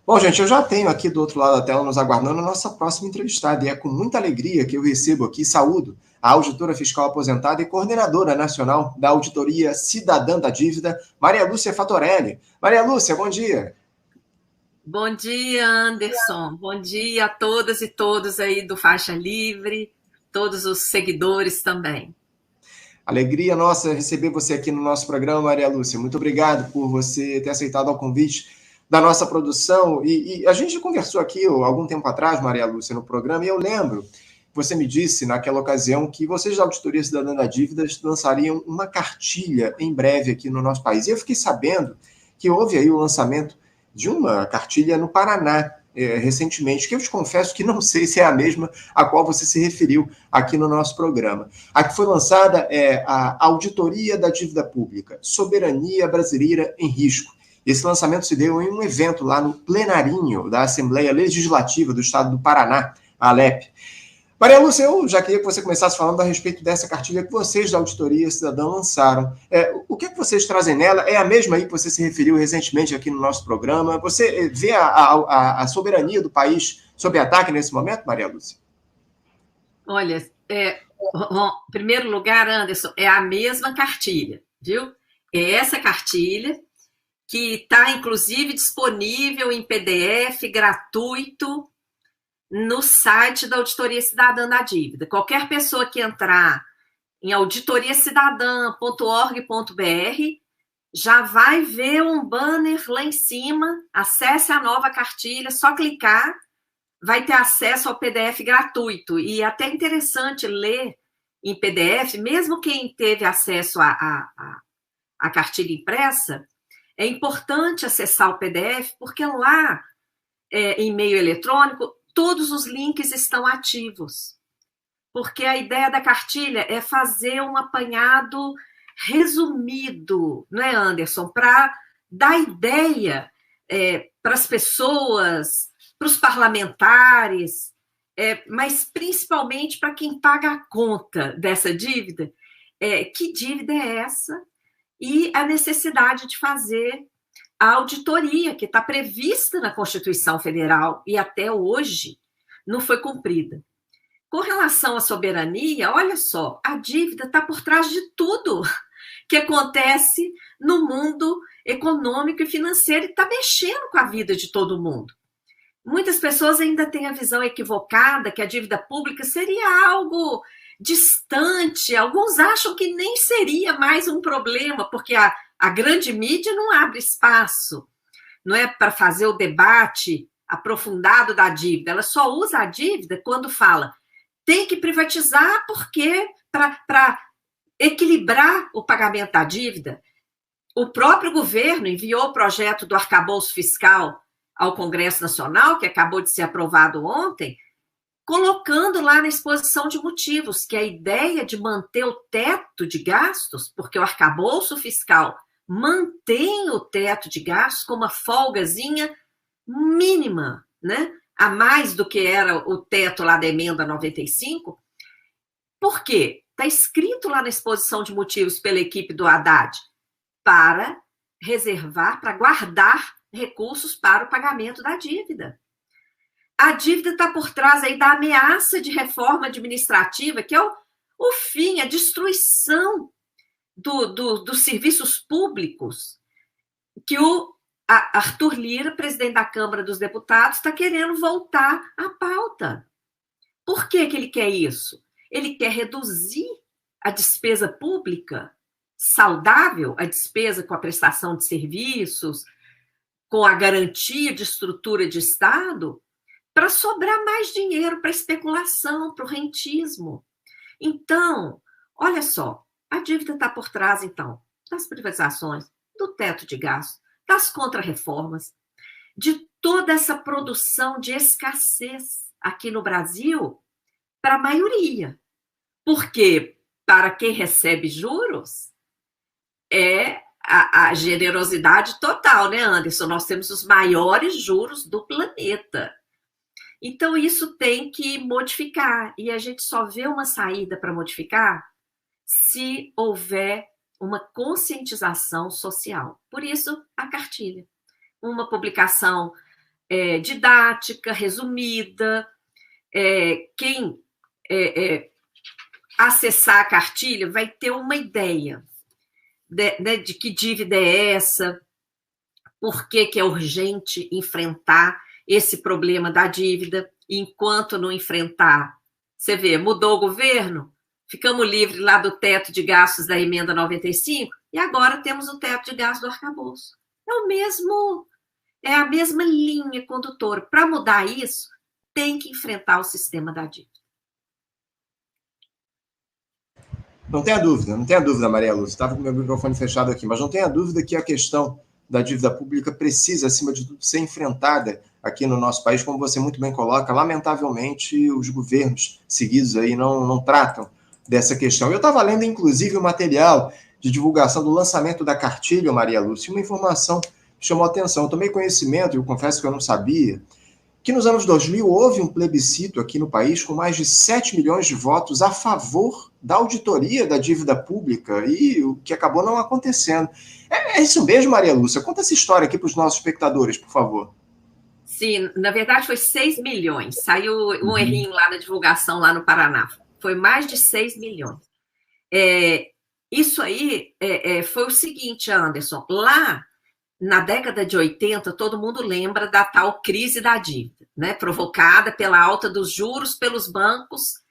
Bom, gente, eu já tenho aqui do outro lado da tela nos aguardando a nossa próxima entrevistada, e é com muita alegria que eu recebo aqui, saúdo, a auditora fiscal aposentada e coordenadora nacional da Auditoria Cidadã da Dívida, Maria Lúcia Fatorelli. Maria Lúcia, bom dia. Bom dia, Anderson. Bom dia a todas e todos aí do Faixa Livre, todos os seguidores também. Alegria nossa receber você aqui no nosso programa, Maria Lúcia. Muito obrigado por você ter aceitado o convite da nossa produção. E a gente conversou aqui algum tempo atrás, Maria Lúcia, no programa, e eu lembro, você me disse naquela ocasião que vocês da Auditoria Cidadã da Dívidas lançariam uma cartilha em breve aqui no nosso país. E eu fiquei sabendo que houve aí o lançamento de uma cartilha no Paraná, recentemente, que eu te confesso que não sei se é a mesma a qual você se referiu aqui no nosso programa. A que foi lançada é a Auditoria da Dívida Pública, Soberania Brasileira em Risco. Esse lançamento se deu em um evento lá no plenarinho da Assembleia Legislativa do Estado do Paraná, a ALEP. Maria Lúcia, eu já queria que você começasse falando a respeito dessa cartilha que vocês da Auditoria Cidadã lançaram. O que é que vocês trazem nela? É a mesma aí que você se referiu recentemente aqui no nosso programa? Você vê a soberania do país sob ataque nesse momento, Maria Lúcia? Olha, em primeiro lugar, Anderson, é a mesma cartilha, viu? É essa cartilha que está, inclusive, disponível em PDF gratuito no site da Auditoria Cidadã da Dívida. Qualquer pessoa que entrar em auditoriacidadã.org.br já vai ver um banner lá em cima, acesse a nova cartilha, só clicar, vai ter acesso ao PDF gratuito. E é até interessante ler em PDF, mesmo quem teve acesso à cartilha impressa, é importante acessar o PDF, porque lá, em meio eletrônico, todos os links estão ativos. Porque a ideia da cartilha é fazer um apanhado resumido, não é, Anderson? Para dar ideia para as pessoas, para os parlamentares, mas principalmente para quem paga a conta dessa dívida. Que dívida é essa? E a necessidade de fazer a auditoria que está prevista na Constituição Federal e até hoje não foi cumprida. Com relação à soberania, olha só, a dívida está por trás de tudo que acontece no mundo econômico e financeiro e está mexendo com a vida de todo mundo. Muitas pessoas ainda têm a visão equivocada que a dívida pública seria algo distante. Alguns acham que nem seria mais um problema, porque a grande mídia não abre espaço, não é, para fazer o debate aprofundado da dívida. Ela só usa a dívida quando fala tem que privatizar porque para equilibrar o pagamento da dívida. O próprio governo enviou o projeto do arcabouço fiscal ao Congresso Nacional, que acabou de ser aprovado ontem, colocando lá na exposição de motivos que a ideia de manter o teto de gastos, porque o arcabouço fiscal mantém o teto de gastos com uma folgazinha mínima, né? A mais do que era o teto lá da emenda 95. Por quê? Está escrito lá na exposição de motivos pela equipe do Haddad, para reservar, para guardar recursos para o pagamento da dívida. A dívida está por trás aí da ameaça de reforma administrativa, que é o fim, a destruição dos serviços públicos, que o Arthur Lira, presidente da Câmara dos Deputados, está querendo voltar à pauta. Por que ele quer isso? Ele quer reduzir a despesa pública saudável, a despesa com a prestação de serviços, com a garantia de estrutura de Estado, para sobrar mais dinheiro para especulação, para o rentismo. Então, olha só, a dívida está por trás, então, das privatizações, do teto de gastos, das contrarreformas, de toda essa produção de escassez aqui no Brasil para a maioria. Porque para quem recebe juros é a generosidade total, né, Anderson? Nós temos os maiores juros do planeta. Então, isso tem que modificar. E a gente só vê uma saída para modificar se houver uma conscientização social. Por isso, a cartilha. Uma publicação didática, resumida. Quem acessar a cartilha vai ter uma ideia de que dívida é essa, por que é urgente enfrentar esse problema da dívida. Enquanto não enfrentar, você vê, mudou o governo, ficamos livres lá do teto de gastos da emenda 95 e agora temos o teto de gastos do arcabouço. É a mesma linha condutora. Para mudar isso, tem que enfrentar o sistema da dívida. Não tenha dúvida, Maria Lúcia. Estava com o meu microfone fechado aqui, mas não tenha dúvida que a questão da dívida pública precisa, acima de tudo, ser enfrentada aqui no nosso país, como você muito bem coloca. Lamentavelmente, os governos seguidos aí não tratam dessa questão. Eu estava lendo, inclusive, o material de divulgação do lançamento da cartilha, Maria Lúcia, uma informação que chamou a atenção. Eu tomei conhecimento, e eu confesso que eu não sabia, que nos anos 2000 houve um plebiscito aqui no país com mais de 7 milhões de votos a favor da auditoria da dívida pública, e o que acabou não acontecendo. É isso mesmo, Maria Lúcia? Conta essa história aqui para os nossos espectadores, por favor. Sim, na verdade foi 6 milhões. Saiu um errinho lá na divulgação, lá no Paraná. Foi mais de 6 milhões. Isso aí foi o seguinte, Anderson. Lá, na década de 80, todo mundo lembra da tal crise da dívida, né? Provocada pela alta dos juros pelos bancos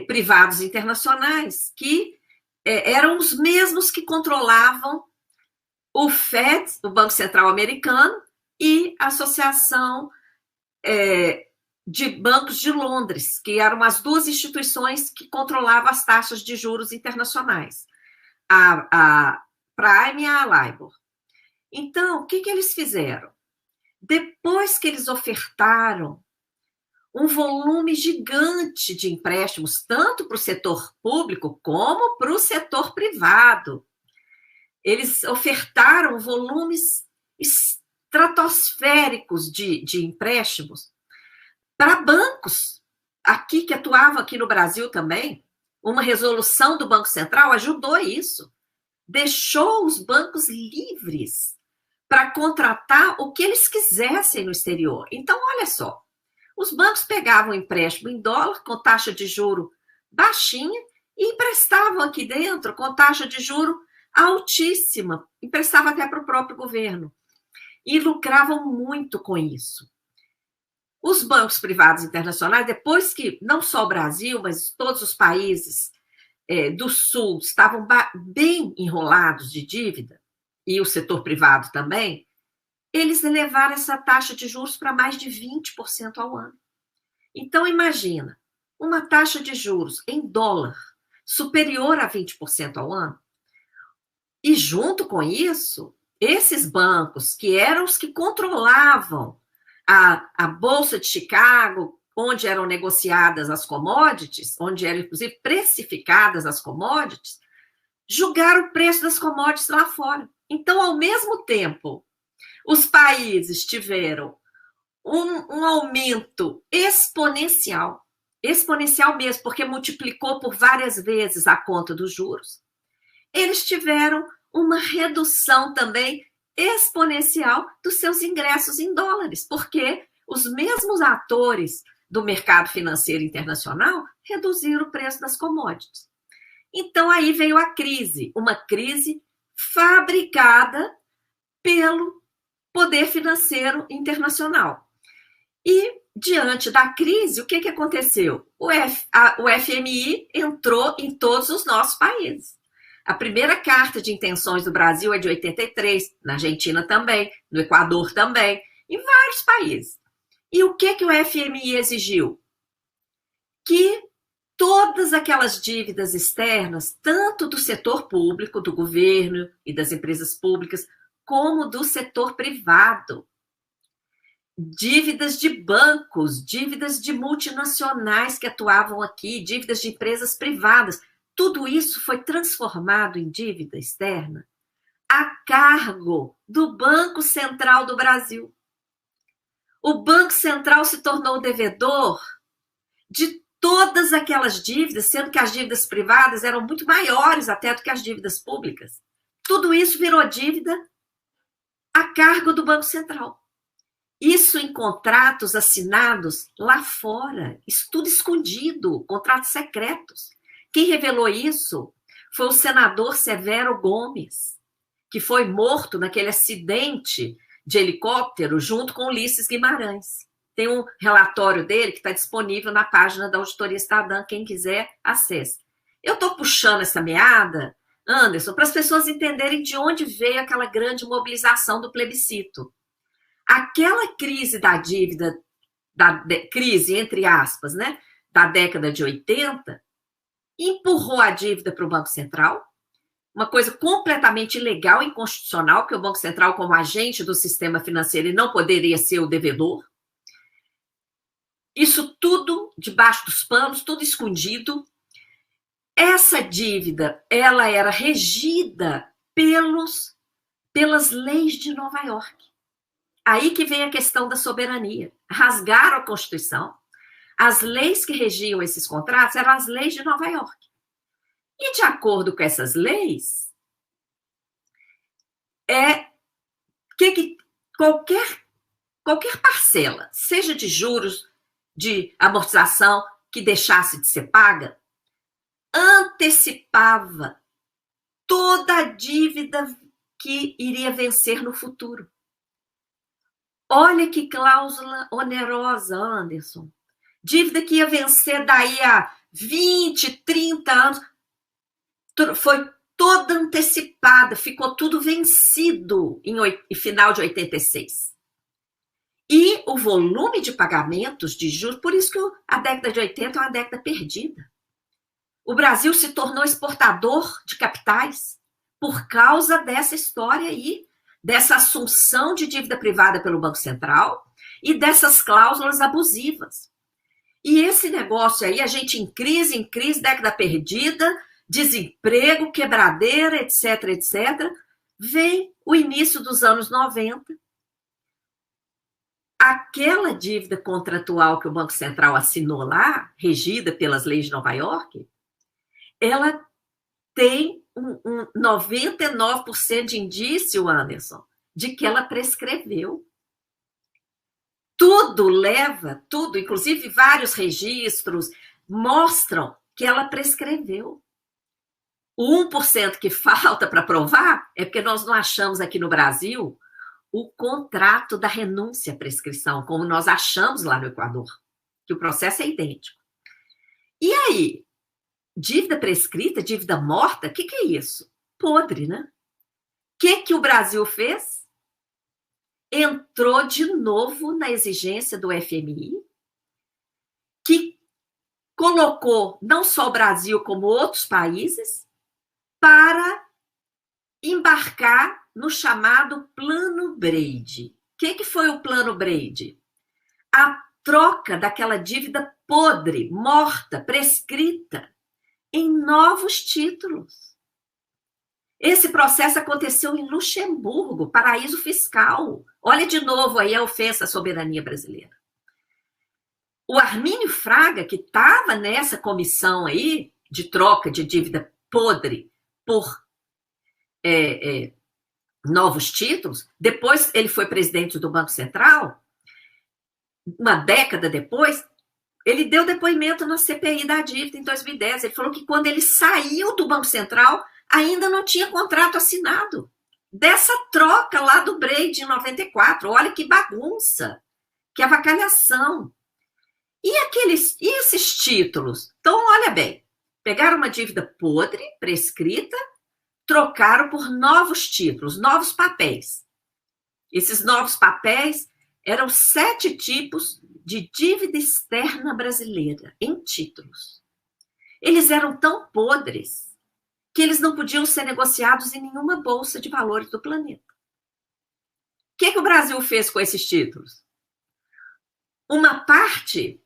privados internacionais, que eram os mesmos que controlavam o FED, o Banco Central Americano, e a Associação de Bancos de Londres, que eram as duas instituições que controlavam as taxas de juros internacionais, a Prime e a LIBOR. Então, o que eles fizeram? Depois que eles ofertaram um volume gigante de empréstimos, tanto para o setor público como para o setor privado, eles ofertaram volumes estratosféricos de empréstimos para bancos aqui que atuavam aqui no Brasil também. Uma resolução do Banco Central ajudou isso, deixou os bancos livres para contratar o que eles quisessem no exterior. Então, olha só, os bancos pegavam empréstimo em dólar com taxa de juro baixinha e emprestavam aqui dentro com taxa de juro altíssima, emprestavam até para o próprio governo. E lucravam muito com isso. Os bancos privados internacionais, depois que não só o Brasil, mas todos os países do Sul estavam bem enrolados de dívida, e o setor privado também, eles elevaram essa taxa de juros para mais de 20% ao ano. Então, imagina, uma taxa de juros em dólar superior a 20% ao ano, e junto com isso, esses bancos, que eram os que controlavam a Bolsa de Chicago, onde eram negociadas as commodities, onde eram, inclusive, precificadas as commodities, julgaram o preço das commodities lá fora. Então, ao mesmo tempo, os países tiveram um aumento exponencial mesmo, porque multiplicou por várias vezes a conta dos juros. Eles tiveram uma redução também exponencial dos seus ingressos em dólares, porque os mesmos atores do mercado financeiro internacional reduziram o preço das commodities. Então, aí veio a crise, uma crise fabricada pelo poder financeiro internacional. E, diante da crise, o que aconteceu? O FMI entrou em todos os nossos países. A primeira carta de intenções do Brasil é de 83, na Argentina também, no Equador também, em vários países. E o que o FMI exigiu? Que todas aquelas dívidas externas, tanto do setor público, do governo e das empresas públicas, como do setor privado, dívidas de bancos, dívidas de multinacionais que atuavam aqui, dívidas de empresas privadas, tudo isso foi transformado em dívida externa a cargo do Banco Central do Brasil. O Banco Central se tornou devedor de todas aquelas dívidas, sendo que as dívidas privadas eram muito maiores até do que as dívidas públicas. Tudo isso virou dívida a cargo do Banco Central. Isso em contratos assinados lá fora, isso tudo escondido, contratos secretos. Quem revelou isso foi o senador Severo Gomes, que foi morto naquele acidente de helicóptero junto com Ulisses Guimarães. Tem um relatório dele que está disponível na página da Auditoria Cidadã, quem quiser, acesse. Eu estou puxando essa meada, Anderson, para as pessoas entenderem de onde veio aquela grande mobilização do plebiscito. Aquela crise da dívida, crise, entre aspas, né, da década de 80, empurrou a dívida para o Banco Central, uma coisa completamente ilegal e inconstitucional, porque o Banco Central, como agente do sistema financeiro, não poderia ser o devedor. Isso tudo debaixo dos panos, tudo escondido. Essa dívida, ela era regida pelas leis de Nova York. Aí que vem a questão da soberania. Rasgaram a Constituição. As leis que regiam esses contratos eram as leis de Nova York. E, de acordo com essas leis, qualquer parcela, seja de juros, de amortização, que deixasse de ser paga, antecipava toda a dívida que iria vencer no futuro. Olha que cláusula onerosa, Anderson. Dívida que ia vencer daí a 20, 30 anos. Foi toda antecipada, ficou tudo vencido em final de 86. E o volume de pagamentos de juros, por isso que a década de 80 é uma década perdida. O Brasil se tornou exportador de capitais por causa dessa história aí, dessa assunção de dívida privada pelo Banco Central e dessas cláusulas abusivas. E esse negócio aí, a gente em crise, década perdida, desemprego, quebradeira, etc., etc., vem o início dos anos 90. Aquela dívida contratual que o Banco Central assinou lá, regida pelas leis de Nova York, ela tem um 99% de indício, Anderson, de que ela prescreveu. Tudo, inclusive vários registros, mostram que ela prescreveu. O 1% que falta para provar é porque nós não achamos aqui no Brasil o contrato da renúncia à prescrição, como nós achamos lá no Equador, que o processo é idêntico. E aí, dívida prescrita, dívida morta, o que é isso? Podre, né? O que o Brasil fez? Entrou de novo na exigência do FMI, que colocou não só o Brasil, como outros países, para embarcar no chamado Plano Brady. O que foi o Plano Brady? A troca daquela dívida podre, morta, prescrita, em novos títulos. Esse processo aconteceu em Luxemburgo, paraíso fiscal. Olha de novo aí a ofensa à soberania brasileira. O Armínio Fraga, que estava nessa comissão aí de troca de dívida podre por novos títulos, depois ele foi presidente do Banco Central, uma década depois, ele deu depoimento na CPI da dívida em 2010. Ele falou que quando ele saiu do Banco Central, ainda não tinha contrato assinado. Dessa troca lá do Brady em 94. Olha que bagunça, que avacalhação. E esses títulos? Então, olha bem, pegaram uma dívida podre, prescrita, trocaram por novos títulos, novos papéis. Esses novos papéis eram 7 tipos de dívida externa brasileira, em títulos. Eles eram tão podres que eles não podiam ser negociados em nenhuma bolsa de valores do planeta. O que o Brasil fez com esses títulos? Uma parte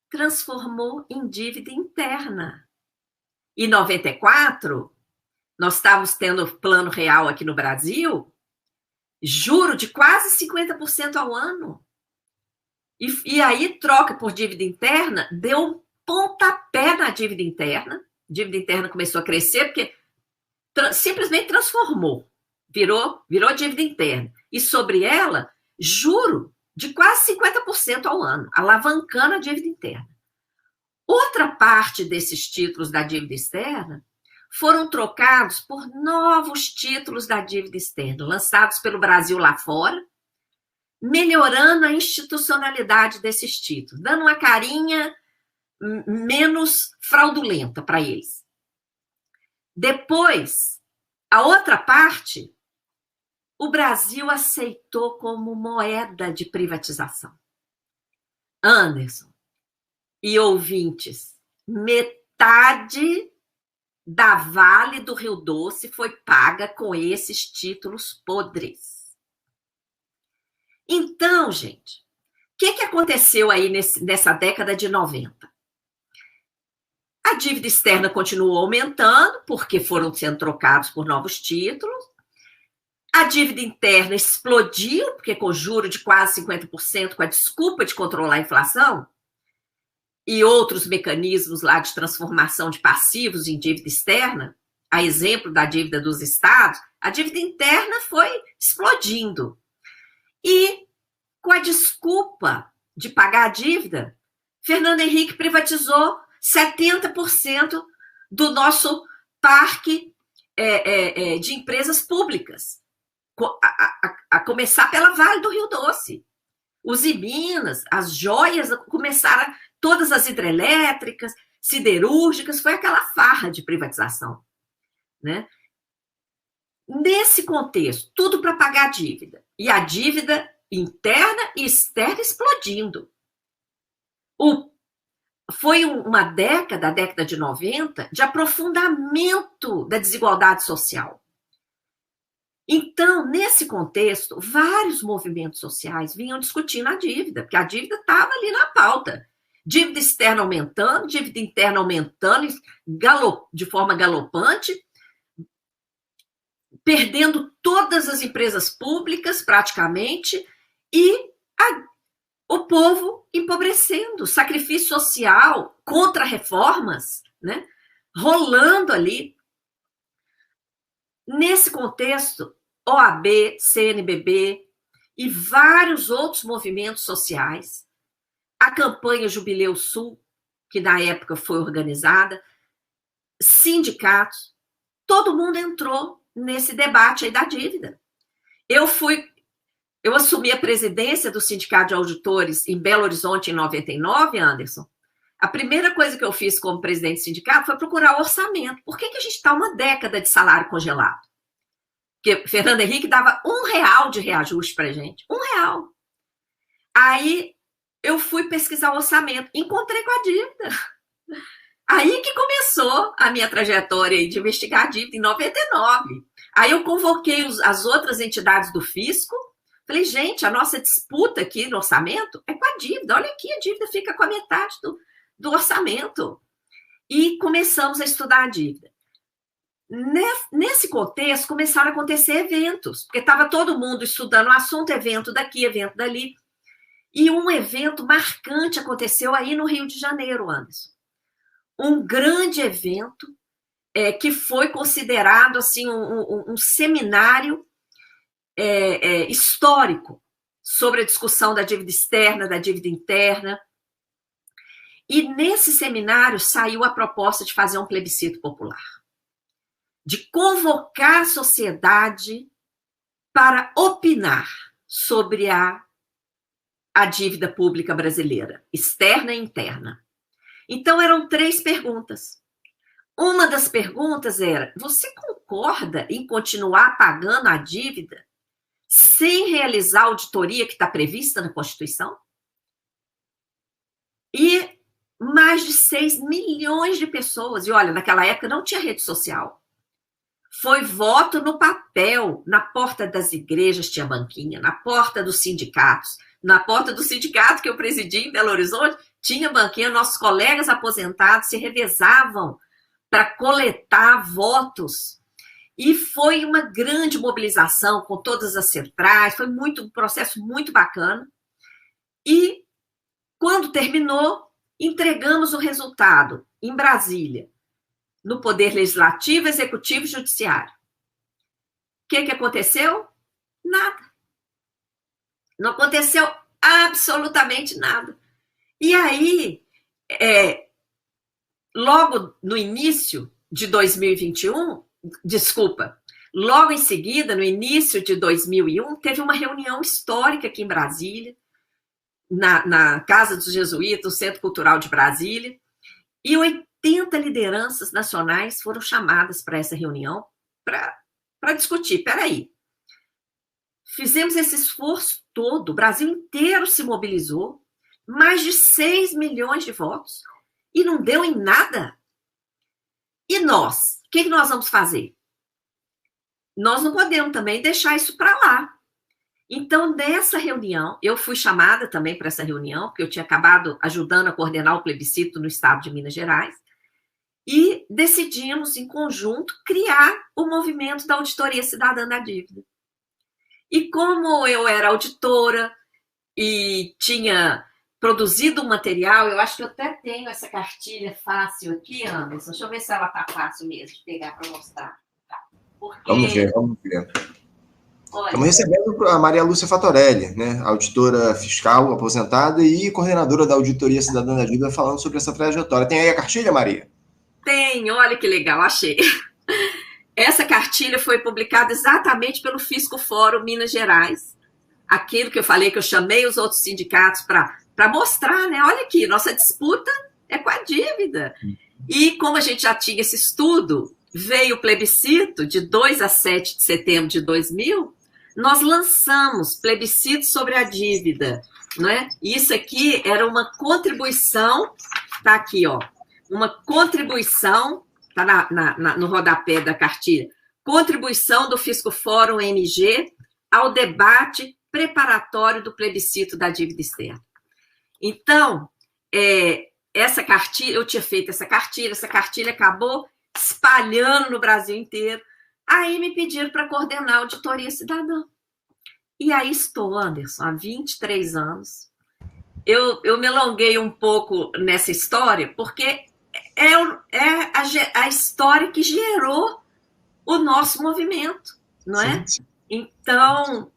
transformou em dívida interna. Em 94, nós estávamos tendo plano real aqui no Brasil, juro de quase 50% ao ano. E aí, troca por dívida interna, deu um pontapé na dívida interna. A dívida interna começou a crescer, porque simplesmente transformou, virou dívida interna. E sobre ela, juro de quase 50% ao ano, alavancando a dívida interna. Outra parte desses títulos da dívida externa foram trocados por novos títulos da dívida externa, lançados pelo Brasil lá fora, melhorando a institucionalidade desses títulos, dando uma carinha menos fraudulenta para eles. Depois, a outra parte, o Brasil aceitou como moeda de privatização. Anderson e ouvintes, metade da Vale do Rio Doce foi paga com esses títulos podres. Então, gente, o que aconteceu aí nessa década de 90? A dívida externa continuou aumentando, porque foram sendo trocados por novos títulos. A dívida interna explodiu, porque com juro de quase 50%, com a desculpa de controlar a inflação, e outros mecanismos lá de transformação de passivos em dívida externa, a exemplo da dívida dos estados, a dívida interna foi explodindo. E, com a desculpa de pagar a dívida, Fernando Henrique privatizou 70% do nosso parque de empresas públicas, a começar pela Vale do Rio Doce. Os Minas, as joias começaram, todas as hidrelétricas, siderúrgicas, foi aquela farra de privatização, né? Nesse contexto, tudo para pagar a dívida. E a dívida interna e externa explodindo. Foi uma década, a década de 90, de aprofundamento da desigualdade social. Então, nesse contexto, vários movimentos sociais vinham discutindo a dívida, porque a dívida estava ali na pauta. Dívida externa aumentando, dívida interna aumentando de forma galopante, perdendo todas as empresas públicas, praticamente, e o povo empobrecendo, sacrifício social, contra-reformas, né, rolando ali. Nesse contexto, OAB, CNBB e vários outros movimentos sociais, a campanha Jubileu Sul, que na época foi organizada, sindicatos, todo mundo entrou nesse debate aí da dívida. Eu assumi a presidência do Sindicato de Auditores em Belo Horizonte em 99, Anderson. A primeira coisa que eu fiz como presidente do sindicato foi procurar orçamento. Por que a gente está uma década de salário congelado? Porque Fernando Henrique dava R$1 de reajuste para a gente. R$1. Aí eu fui pesquisar o orçamento, encontrei com a dívida. Aí que começou a minha trajetória de investigar a dívida, em 99. Aí eu convoquei as outras entidades do fisco. Falei, gente, a nossa disputa aqui no orçamento é com a dívida. Olha aqui, a dívida fica com a metade do orçamento. E começamos a estudar a dívida. Nesse contexto, começaram a acontecer eventos, porque estava todo mundo estudando o assunto, evento daqui, evento dali. E um evento marcante aconteceu aí no Rio de Janeiro, Anderson. Um grande evento que foi considerado assim, um seminário histórico sobre a discussão da dívida externa, da dívida interna. E nesse seminário saiu a proposta de fazer um plebiscito popular, de convocar a sociedade para opinar sobre a dívida pública brasileira, externa e interna. Então, eram 3 perguntas. Uma das perguntas era: você concorda em continuar pagando a dívida sem realizar a auditoria que está prevista na Constituição? E mais de 6 milhões de pessoas, e olha, naquela época não tinha rede social. Foi voto no papel, na porta das igrejas tinha banquinha, na porta dos sindicatos. Na porta do sindicato que eu presidi em Belo Horizonte, tinha banquinha, nossos colegas aposentados se revezavam para coletar votos. E foi uma grande mobilização com todas as centrais, foi um processo muito bacana. E, quando terminou, entregamos o resultado em Brasília, no Poder Legislativo, Executivo e Judiciário. O que aconteceu? Nada. Não aconteceu Absolutamente nada. E aí, logo no início de 2021, logo em seguida, no início de 2001, teve uma reunião histórica aqui em Brasília, na Casa dos Jesuítas, o Centro Cultural de Brasília, e 80 lideranças nacionais foram chamadas para essa reunião para discutir. Peraí, fizemos esse esforço todo, o Brasil inteiro se mobilizou, mais de 6 milhões de votos, e não deu em nada? E nós? O que nós vamos fazer? Nós não podemos também deixar isso para lá. Então, nessa reunião, eu fui chamada também para essa reunião, porque eu tinha acabado ajudando a coordenar o plebiscito no estado de Minas Gerais, e decidimos, em conjunto, criar o movimento da Auditoria Cidadã da Dívida. E como eu era auditora e tinha produzido um material, eu acho que eu até tenho essa cartilha fácil aqui, Anderson. Deixa eu ver se ela está fácil mesmo de pegar para mostrar. Porque... Vamos ver. Olha, estamos recebendo a Maria Lúcia Fatorelli, né, auditora fiscal aposentada e coordenadora da Auditoria Cidadã da Dívida, falando sobre essa trajetória. Tem aí a cartilha, Maria? Tem, olha que legal, achei. Essa cartilha foi publicada exatamente pelo Fisco Fórum Minas Gerais. Aquilo que eu falei, que eu chamei os outros sindicatos para mostrar, né? Olha aqui, nossa disputa é com a dívida. E como a gente já tinha esse estudo, veio o plebiscito de 2 a 7 de setembro de 2000, nós lançamos plebiscito sobre a dívida, né? E isso aqui era uma contribuição, tá aqui, ó, uma contribuição, tá no rodapé da cartilha, contribuição do Fisco Fórum MG ao debate preparatório do plebiscito da dívida externa. Então, essa cartilha, eu tinha feito essa cartilha acabou espalhando no Brasil inteiro. Aí me pediram para coordenar a Auditoria Cidadã. E aí estou, Anderson, há 23 anos. Eu me alonguei um pouco nessa história, porque é a história que gerou o nosso movimento, não é? Sim. Então,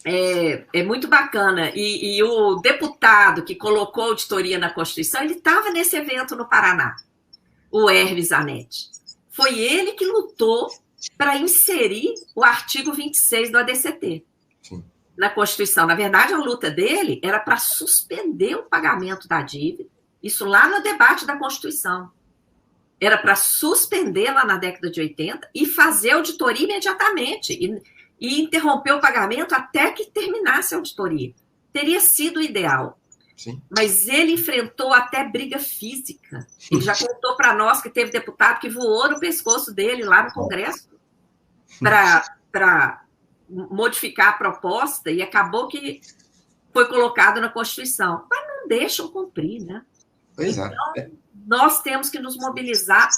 é muito bacana. E o deputado que colocou a auditoria na Constituição, ele estava nesse evento no Paraná, o Hermes Zanetti. Foi ele que lutou para inserir o artigo 26 do ADCT na Constituição. Na verdade, a luta dele era para suspender o pagamento da dívida, isso lá no debate da Constituição. Era para suspender lá na década de 80 e fazer auditoria imediatamente e interromper o pagamento até que terminasse a auditoria. Teria sido o ideal. Sim. Mas ele enfrentou até briga física. Ele já contou para nós que teve deputado que voou no pescoço dele lá no Congresso para modificar a proposta e acabou que foi colocado na Constituição. Mas não deixam cumprir, né? Pois então, nós temos que nos mobilizar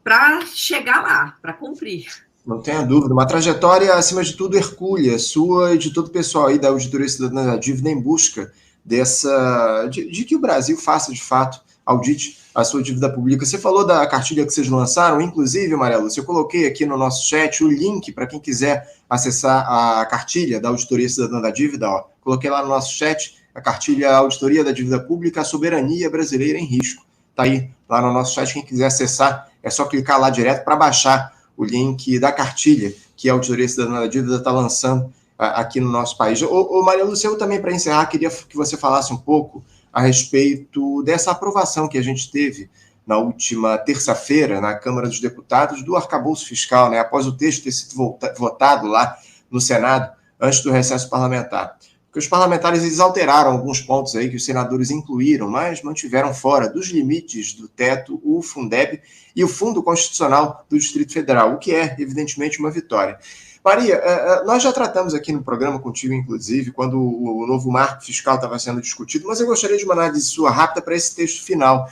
para chegar lá, para cumprir. Não tenha dúvida. Uma trajetória, acima de tudo, hercúlea, sua e de todo o pessoal aí da Auditoria Cidadã da Dívida em busca de que o Brasil faça, de fato, audite a sua dívida pública. Você falou da cartilha que vocês lançaram, inclusive, Maria Lúcia, eu coloquei aqui no nosso chat o link para quem quiser acessar a cartilha da Auditoria Cidadã da Dívida. Ó. Coloquei lá no nosso chat a cartilha Auditoria da Dívida Pública, a Soberania Brasileira em Risco. Está aí, lá no nosso chat, quem quiser acessar, é só clicar lá direto para baixar o link da cartilha que a Auditoria Cidadã da Dívida está lançando aqui no nosso país. Maria Lúcia, eu também, para encerrar, queria que você falasse um pouco a respeito dessa aprovação que a gente teve na última terça-feira na Câmara dos Deputados do arcabouço fiscal, né, após o texto ter sido votado lá no Senado, antes do recesso parlamentar. Porque os parlamentares eles alteraram alguns pontos aí que os senadores incluíram, mas mantiveram fora dos limites do teto o Fundeb e o Fundo Constitucional do Distrito Federal, o que é, evidentemente, uma vitória. Maria, nós já tratamos aqui no programa contigo, inclusive, quando o novo marco fiscal estava sendo discutido, mas eu gostaria de uma análise sua rápida para esse texto final.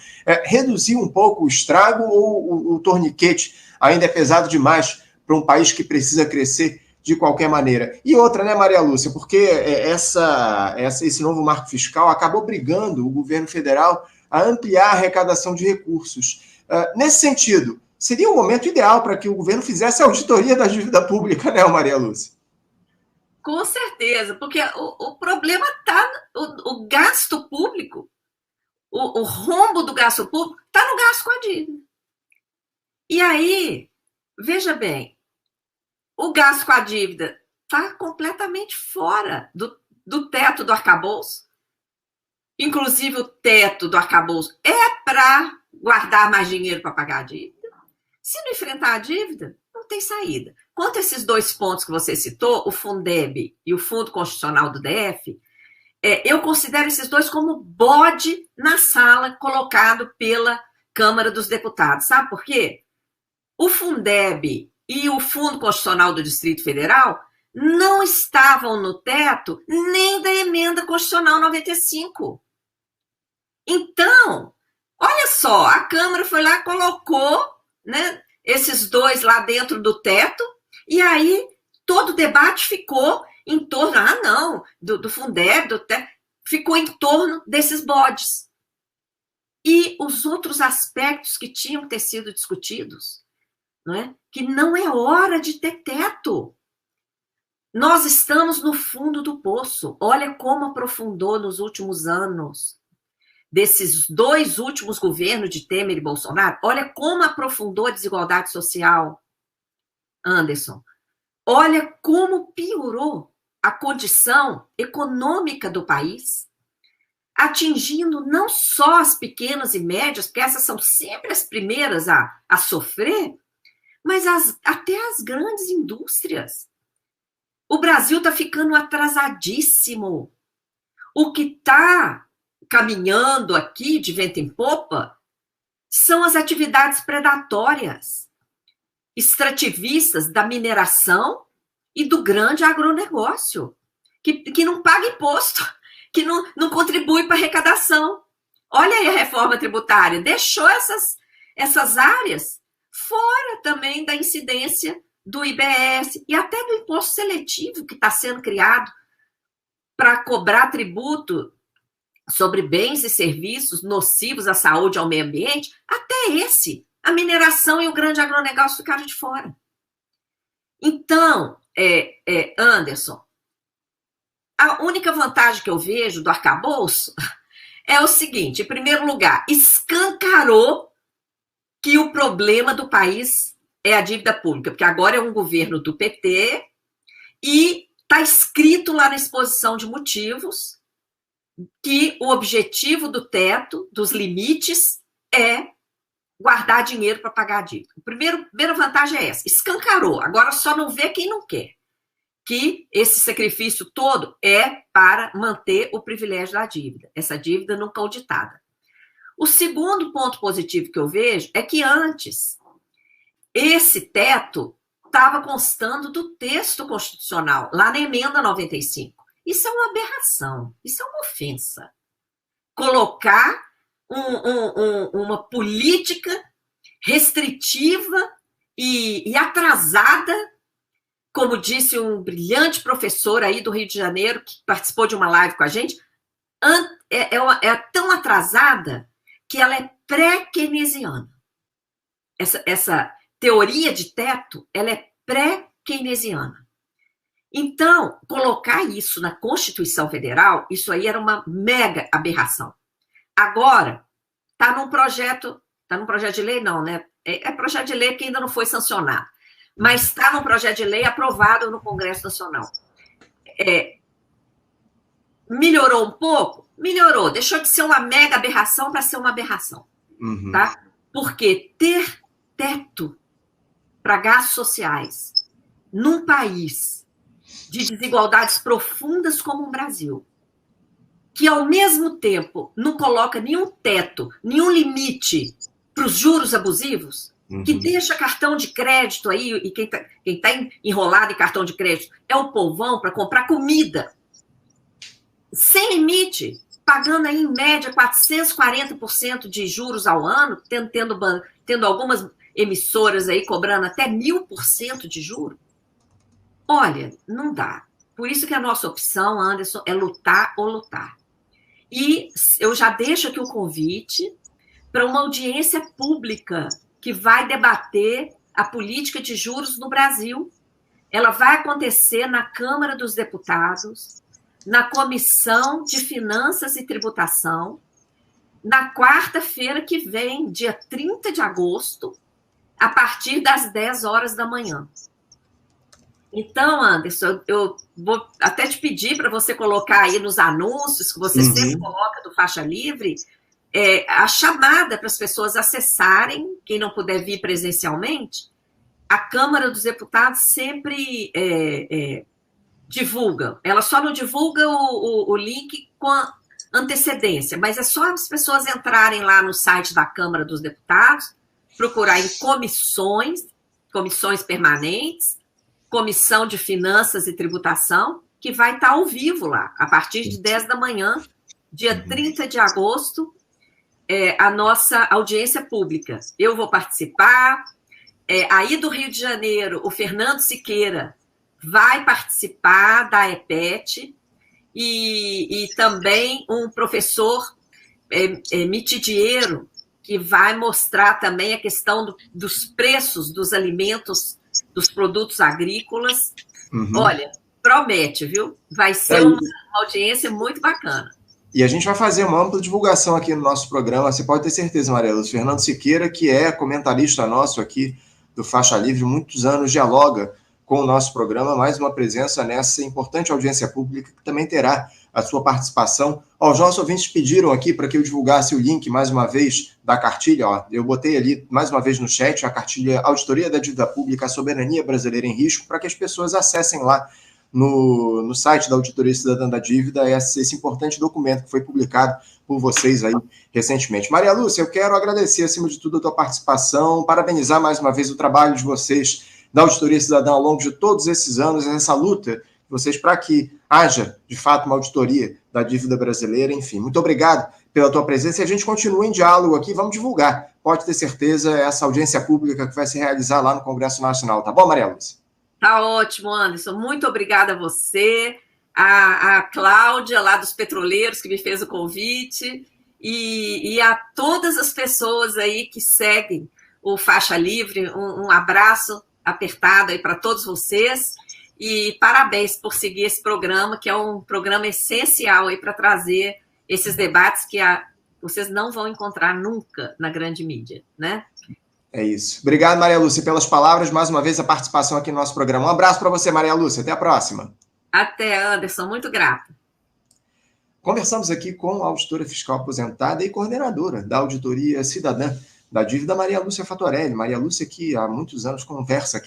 Reduzir um pouco o estrago ou o torniquete ainda é pesado demais para um país que precisa crescer de qualquer maneira? E outra, né, Maria Lúcia, porque esse novo marco fiscal acabou obrigando o governo federal a ampliar a arrecadação de recursos. Nesse sentido, seria um momento ideal para que o governo fizesse a auditoria da dívida pública, né, Maria Lúcia? Com certeza, porque o problema está o gasto público, o rombo do gasto público está no gasto com a dívida. E aí, veja bem, o gasto com a dívida está completamente fora do teto do arcabouço. Inclusive, o teto do arcabouço é para guardar mais dinheiro para pagar a dívida. Se não enfrentar a dívida, não tem saída. Quanto a esses dois pontos que você citou, o Fundeb e o Fundo Constitucional do DF, eu considero esses dois como bode na sala colocado pela Câmara dos Deputados. Sabe por quê? O Fundeb e o Fundo Constitucional do Distrito Federal não estavam no teto nem da emenda constitucional 95. Então, olha só, a Câmara foi lá e colocou, né, esses dois lá dentro do teto, e aí todo o debate ficou em torno, do Fundeb, do teto, ficou em torno desses bodes. E os outros aspectos que tinham que ter sido discutidos, não é? Que não é hora de ter teto. Nós estamos no fundo do poço. Olha como aprofundou nos últimos anos. Desses dois últimos governos de Temer e Bolsonaro, olha como aprofundou a desigualdade social, Anderson. Olha como piorou a condição econômica do país, atingindo não só as pequenas e médias, porque essas são sempre as primeiras a sofrer, mas até as grandes indústrias. O Brasil está ficando atrasadíssimo. O que está caminhando aqui de vento em popa são as atividades predatórias, extrativistas da mineração e do grande agronegócio, que não paga imposto, que não contribui para a arrecadação. Olha aí a reforma tributária, deixou essas áreas fora também da incidência do IBS e até do imposto seletivo que está sendo criado para cobrar tributo sobre bens e serviços nocivos à saúde e ao meio ambiente, até esse, a mineração e o grande agronegócio ficaram de fora. Então, Anderson, a única vantagem que eu vejo do arcabouço é o seguinte: em primeiro lugar, escancarou que o problema do país é a dívida pública, porque agora é um governo do PT e está escrito lá na exposição de motivos que o objetivo do teto, dos limites, é guardar dinheiro para pagar a dívida. A primeira vantagem é essa, escancarou. Agora só não vê quem não quer, que esse sacrifício todo é para manter o privilégio da dívida, essa dívida nunca auditada. O segundo ponto positivo que eu vejo é que antes esse teto estava constando do texto constitucional, lá na emenda 95. Isso é uma aberração, isso é uma ofensa. Colocar uma política restritiva e atrasada, como disse um brilhante professor aí do Rio de Janeiro, que participou de uma live com a gente, é tão atrasada que ela é pré-keynesiana. Essa teoria de teto, ela é pré-keynesiana. Então, colocar isso na Constituição Federal, isso aí era uma mega aberração. Agora, está num projeto de lei não, né? É projeto de lei que ainda não foi sancionado, mas está num projeto de lei aprovado no Congresso Nacional. Melhorou um pouco? Melhorou. Deixou de ser uma mega aberração para ser uma aberração. Uhum. Tá? Porque ter teto para gastos sociais num país de desigualdades profundas como o Brasil, que ao mesmo tempo não coloca nenhum teto, nenhum limite para os juros abusivos, que deixa cartão de crédito aí, e quem tá enrolado em cartão de crédito é o povão para comprar comida, sem limite, pagando aí em média 440% de juros ao ano, tendo algumas emissoras aí cobrando até 1000% de juros. Olha, não dá. Por isso que a nossa opção, Anderson, é lutar ou lutar. E eu já deixo aqui o convite para uma audiência pública que vai debater a política de juros no Brasil, ela vai acontecer na Câmara dos Deputados, na Comissão de Finanças e Tributação, na quarta-feira que vem, dia 30 de agosto, a partir das 10 horas da manhã. Então, Anderson, eu vou até te pedir para você colocar aí nos anúncios que você sempre coloca do Faixa Livre, a chamada para as pessoas acessarem, quem não puder vir presencialmente. A Câmara dos Deputados sempre divulga. Ela só não divulga o link com antecedência, mas é só as pessoas entrarem lá no site da Câmara dos Deputados, procurar em comissões permanentes, Comissão de Finanças e Tributação, que vai estar ao vivo lá, a partir de 10 da manhã, dia 30 de agosto, a nossa audiência pública. Eu vou participar. Aí do Rio de Janeiro, o Fernando Siqueira vai participar da EPET e também um professor Mitidiero, que vai mostrar também a questão dos preços dos alimentos, dos produtos agrícolas. Olha, promete, viu? Vai ser uma audiência muito bacana. E a gente vai fazer uma ampla divulgação aqui no nosso programa, você pode ter certeza, Maria Lúcia. Fernando Siqueira, que é comentarista nosso aqui do Faixa Livre, muitos anos dialoga com o nosso programa, mais uma presença nessa importante audiência pública, que também terá a sua participação. Os nossos ouvintes pediram aqui para que eu divulgasse o link, mais uma vez, da cartilha. Eu botei ali, mais uma vez, no chat, a cartilha Auditoria da Dívida Pública, a Soberania Brasileira em Risco, para que as pessoas acessem lá no site da Auditoria Cidadã da Dívida esse importante documento que foi publicado por vocês aí recentemente. Maria Lúcia, eu quero agradecer, acima de tudo, a tua participação, parabenizar mais uma vez o trabalho de vocês da Auditoria Cidadã ao longo de todos esses anos, essa luta de vocês para que haja, de fato, uma auditoria da dívida brasileira. Enfim, muito obrigado pela tua presença e a gente continua em diálogo aqui, vamos divulgar, pode ter certeza, essa audiência pública que vai se realizar lá no Congresso Nacional. Tá bom, Maria Lúcia? Tá ótimo, Anderson. Muito obrigada a você, a Cláudia, lá dos Petroleiros, que me fez o convite, e a todas as pessoas aí que seguem o Faixa Livre. Um abraço apertado aí para todos vocês e parabéns por seguir esse programa, que é um programa essencial aí para trazer esses debates que vocês não vão encontrar nunca na grande mídia, né? É isso. Obrigado, Maria Lúcia, pelas palavras, mais uma vez a participação aqui no nosso programa. Um abraço para você, Maria Lúcia. Até a próxima. Até, Anderson. Muito grata. Conversamos aqui com a auditora fiscal aposentada e coordenadora da Auditoria Cidadã da Dívida, Maria Lúcia Fatorelli. Maria Lúcia, que há muitos anos conversa aqui